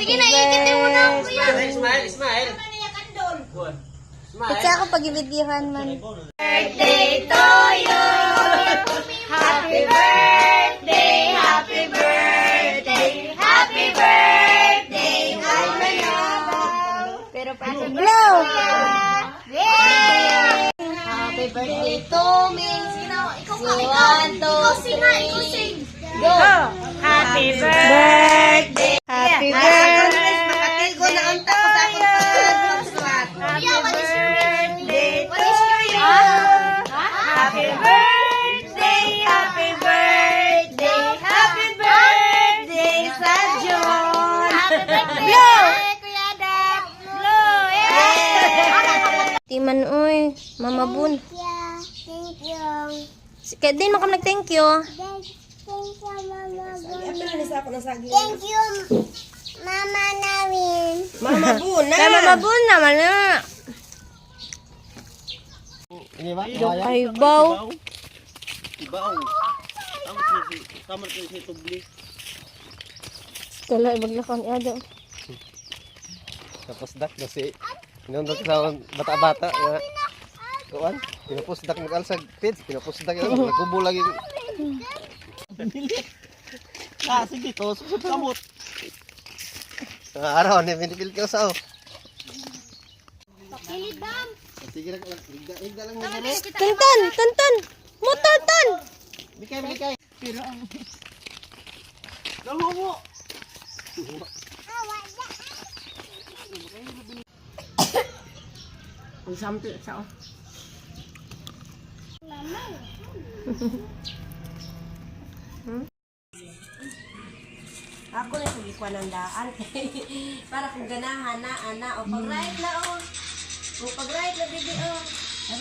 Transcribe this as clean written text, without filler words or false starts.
Sige na, ikitin mo na ako yan. Smile. Kasi ako pag-ibidyohan man. Birthday to you. Happy birthday, happy birthday, happy birthday, pero pa sa Hello! happy birthday to me. Ikaw sing. Go. Happy birthday. Happy birthday. Makatigo na ang tako sa akong pagsulat. Happy birthday to you. Happy birthday, happy birthday, happy birthday sa John. Happy birthday, Kuya Dap. Blow, yeah. Timan, uy. Mama Bun. Thank you. Kaya din mo kami nag-thank you. Thank you, Mama namin. Mama Bun na. Kaya Mama Bun naman na. Ini ba? Ay, baw. Ibaw. Tama ko si tubli. Kala, maglakang iado. Tapos dak kasi inundot sa bata-bata ya. Kuan, pinapusdak mag-alsag kids, pinapusdak yun, nagkubo lagi. Sige to, susod kamot. Araw ni pinipil ko sa. Ilidam. Sige lang, igda lang mo dali. Tonton! Motor, ton! Bikay. Pero ang Dalo mo. Ang sample sa Ako na sige ko ng daan. Para kung ganahan na, ana, o pag-right na, o. O pag-right na, bibi, o.